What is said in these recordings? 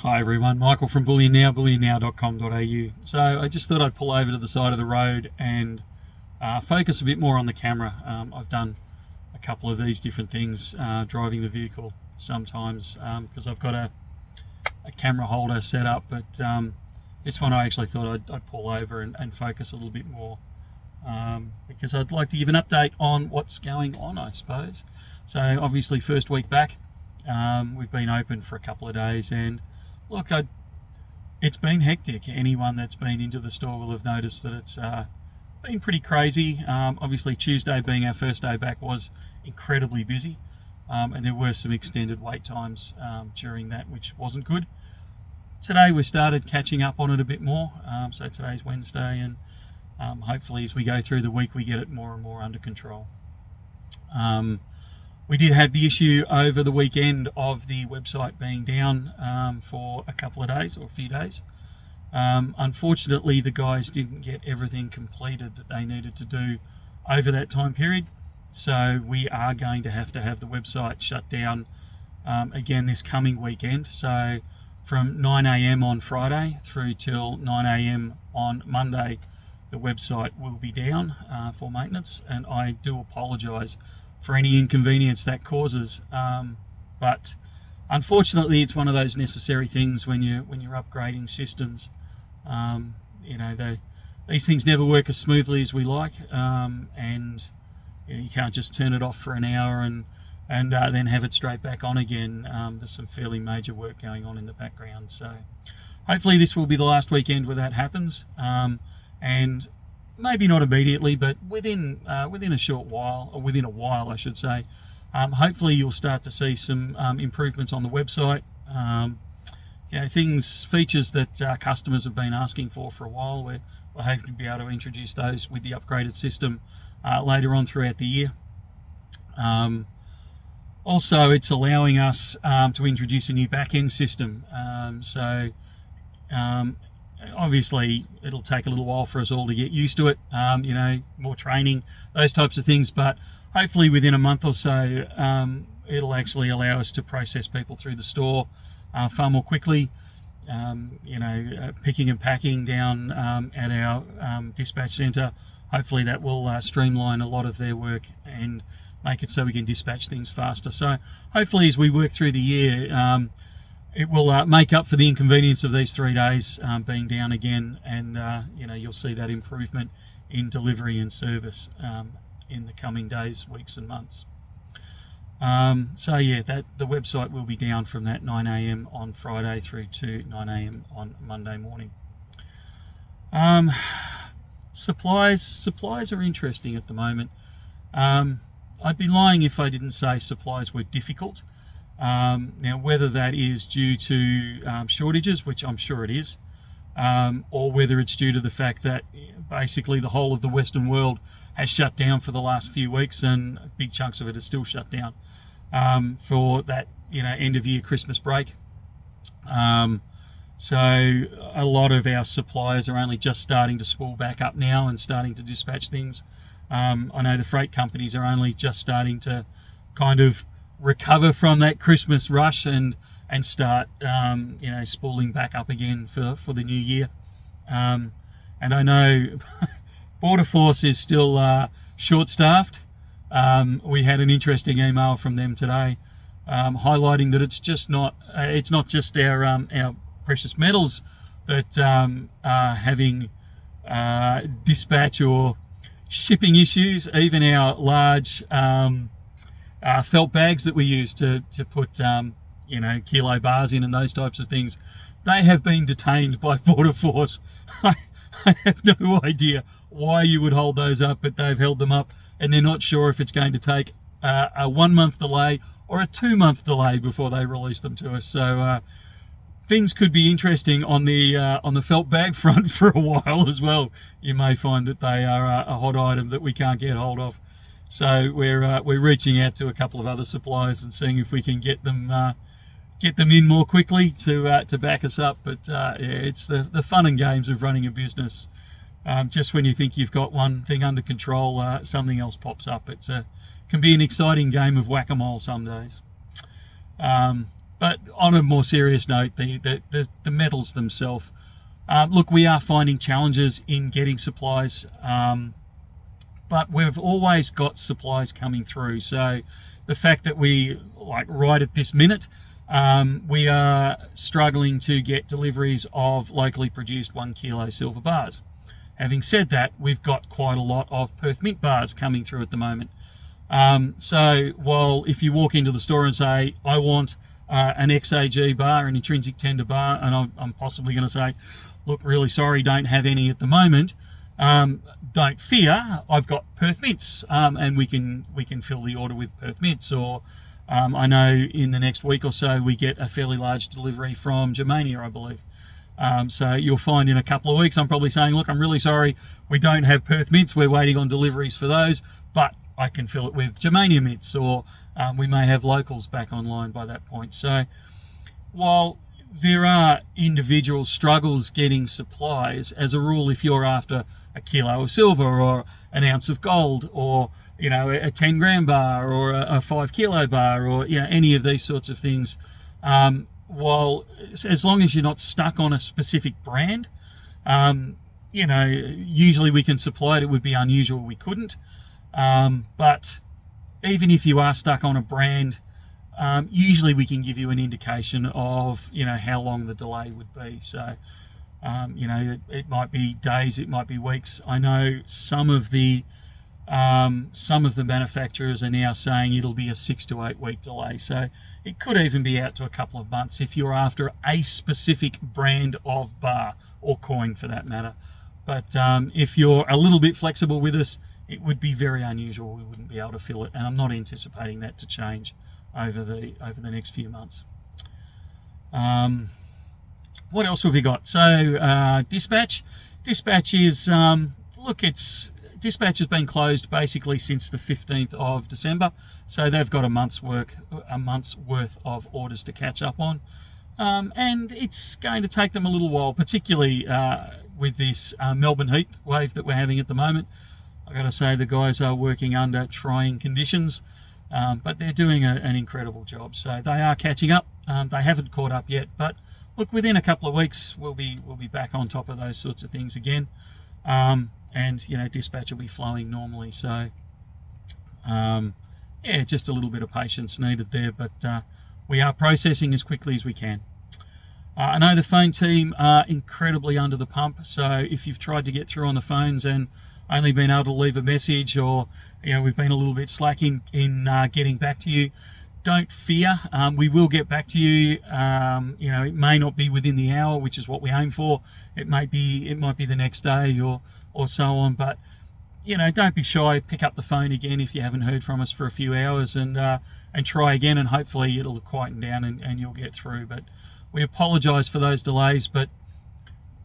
Hi everyone, Michael from Bullion Now, bullionnow.com.au. So I just thought I'd pull over to the side of the road and focus a bit more on the camera. I've done a couple of these different things driving the vehicle sometimes because I've got a camera holder set up, but this one I actually thought I'd pull over and focus a little bit more because I'd like to give an update on what's going on, I suppose. So obviously first week back, we've been open for a couple of days, and look, it's been hectic. Anyone that's been into the store will have noticed that it's been pretty crazy. Obviously Tuesday being our first day back was incredibly busy, and there were some extended wait times during that, which wasn't good. Today we started catching up on it a bit more, so today's Wednesday, and hopefully as we go through the week we get it more and more under control. We did have the issue over the weekend of the website being down for a couple of days or a few days. Unfortunately, the guys didn't get everything completed that they needed to do over that time period. So we are going to have the website shut down again this coming weekend. So from 9 a.m. on Friday through till 9 a.m. on Monday, the website will be down for maintenance, and I do apologise for any inconvenience that causes, but unfortunately it's one of those necessary things when you're upgrading systems. These things never work as smoothly as we like, and you can't just turn it off for an hour and then have it straight back on again. There's some fairly major work going on in the background, so hopefully this will be the last weekend where that happens, and maybe not immediately, but within a short while, or within a while I should say, hopefully you'll start to see some improvements on the website. Features that customers have been asking for a while. We're hoping to be able to introduce those with the upgraded system later on throughout the year. Also, it's allowing us to introduce a new back-end system. Obviously it'll take a little while for us all to get used to it, more training, those types of things, but hopefully within a month or so it'll actually allow us to process people through the store far more quickly. Picking and packing down at our dispatch centre, hopefully that will streamline a lot of their work and make it so we can dispatch things faster. So hopefully as we work through the year, it will make up for the inconvenience of these 3 days being down again, and you'll see that improvement in delivery and service in the coming days, weeks and months. The website will be down from that 9 a.m. on Friday through to 9 a.m. on Monday morning. Supplies are interesting at the moment. I'd be lying if I didn't say supplies were difficult. Now, whether that is due to shortages, which I'm sure it is, or whether it's due to the fact that basically the whole of the Western world has shut down for the last few weeks, and big chunks of it are still shut down for that end of year Christmas break. So a lot of our suppliers are only just starting to spool back up now and starting to dispatch things. I know the freight companies are only just starting to kind of recover from that Christmas rush and start spooling back up again for the new year. And I know Border Force is still short-staffed. We had an interesting email from them today highlighting that it's not just our precious metals that are having dispatch or shipping issues. Even our large felt bags that we use to put kilo bars in and those types of things, they have been detained by Border Force. I have no idea why you would hold those up, but they've held them up, and they're not sure if it's going to take a 1 month delay or a 2 month delay before they release them to us. So things could be interesting on the felt bag front for a while as well. You may find that they are a hot item that we can't get hold of. So we're reaching out to a couple of other suppliers and seeing if we can get them in more quickly to back us up. But it's the fun and games of running a business. Just when you think you've got one thing under control, something else pops up. Can be an exciting game of whack-a-mole some days. But on a more serious note, the metals themselves. Look, we are finding challenges in getting supplies, but we've always got supplies coming through. So the fact that we, like right at this minute, we are struggling to get deliveries of locally produced 1 kilo silver bars. Having said that, we've got quite a lot of Perth Mint bars coming through at the moment. So while if you walk into the store and say, I want an XAG bar, an intrinsic tender bar, and I'm possibly going to say, look, really sorry, don't have any at the moment. Don't fear, I've got Perth Mints, and we can fill the order with Perth Mints. Or I know in the next week or so we get a fairly large delivery from Germania, I believe. So you'll find in a couple of weeks I'm probably saying, look, I'm really sorry, we don't have Perth Mints, we're waiting on deliveries for those, but I can fill it with Germania Mints, or we may have locals back online by that point. So while there are individual struggles getting supplies, as a rule, if you're after a kilo of silver or an ounce of gold, or a 10 gram bar or a 5 kilo bar, or any of these sorts of things, while as long as you're not stuck on a specific brand, usually we can supply it. It would be unusual we couldn't, but even if you are stuck on a brand, usually we can give you an indication of how long the delay would be. So it might be days, it might be weeks. I know some of the manufacturers are now saying it'll be a 6 to 8 week delay, so it could even be out to a couple of months if you're after a specific brand of bar, or coin for that matter. But if you're a little bit flexible with us, it would be very unusual we wouldn't be able to fill it, and I'm not anticipating that to change over the next few months. What else have we got? So dispatch is Dispatch has been closed basically since the 15th of December, so they've got a month's worth of orders to catch up on, and it's going to take them a little while, particularly with this Melbourne heat wave that we're having at the moment. I've got to say the guys are working under trying conditions, but they're doing an incredible job. So they are catching up. They haven't caught up yet, but look, within a couple of weeks we'll be back on top of those sorts of things again. And dispatch will be flowing normally. So just a little bit of patience needed there, but we are processing as quickly as we can. I know the phone team are incredibly under the pump, so if you've tried to get through on the phones and only been able to leave a message, or we've been a little bit slacking in getting back to you, don't fear. We will get back to you. It may not be within the hour, which is what we aim for. It might be the next day or so on, but don't be shy. Pick up the phone again if you haven't heard from us for a few hours, and try again, and hopefully it'll quieten down and you'll get through. But we apologize for those delays, but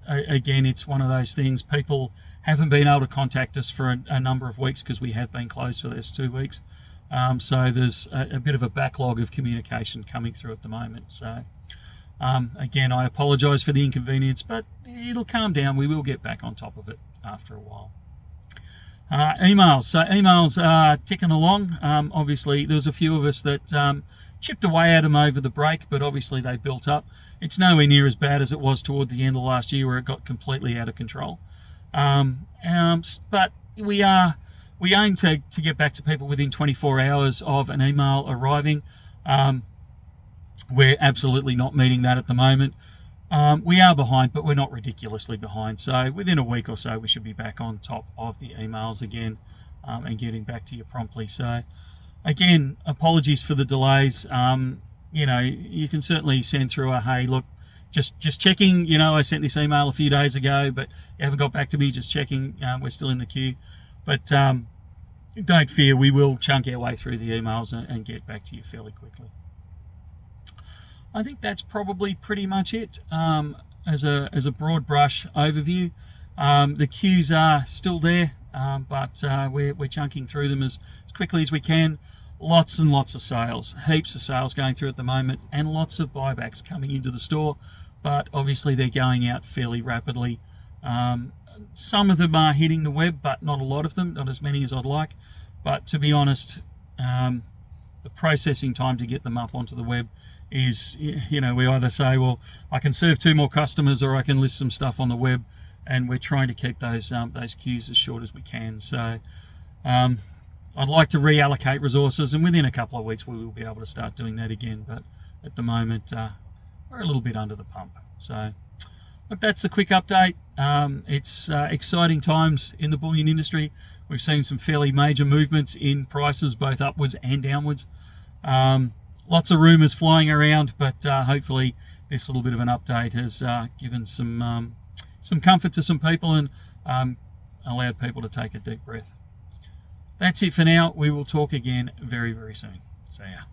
again, it's one of those things. People haven't been able to contact us for a number of weeks because we have been closed for those 2 weeks. So there's a bit of a backlog of communication coming through at the moment. So again, I apologize for the inconvenience, but it'll calm down. We will get back on top of it after a while. Emails. So emails are ticking along. Obviously, there was a few of us that chipped away at them over the break, but obviously they built up. It's nowhere near as bad as it was toward the end of last year, where it got completely out of control. But we aim to get back to people within 24 hours of an email arriving. We're absolutely not meeting that at the moment. We are behind, but we're not ridiculously behind. So within a week or so, we should be back on top of the emails again, and getting back to you promptly. So again, apologies for the delays. You can certainly send through hey, look, just checking, I sent this email a few days ago, but you haven't got back to me, just checking. We're still in the queue. But don't fear, we will chunk our way through the emails and get back to you fairly quickly. I think that's probably pretty much it. As a broad brush overview, the queues are still there, but we're chunking through them as quickly as we can. Lots and lots of sales, heaps of sales going through at the moment, and lots of buybacks coming into the store, but obviously they're going out fairly rapidly. Some of them are hitting the web, but not a lot of them, not as many as I'd like. But to be honest, the processing time to get them up onto the web is, we either say, well, I can serve 2 more customers, or I can list some stuff on the web, and we're trying to keep those queues as short as we can. So I'd like to reallocate resources, and within a couple of weeks we will be able to start doing that again. But at the moment, we're a little bit under the pump. So look, that's a quick update. It's exciting times in the bullion industry. We've seen some fairly major movements in prices, both upwards and downwards. Lots of rumours flying around, but hopefully this little bit of an update has given some comfort to some people, and allowed people to take a deep breath. That's it for now. We will talk again very, very soon. See ya.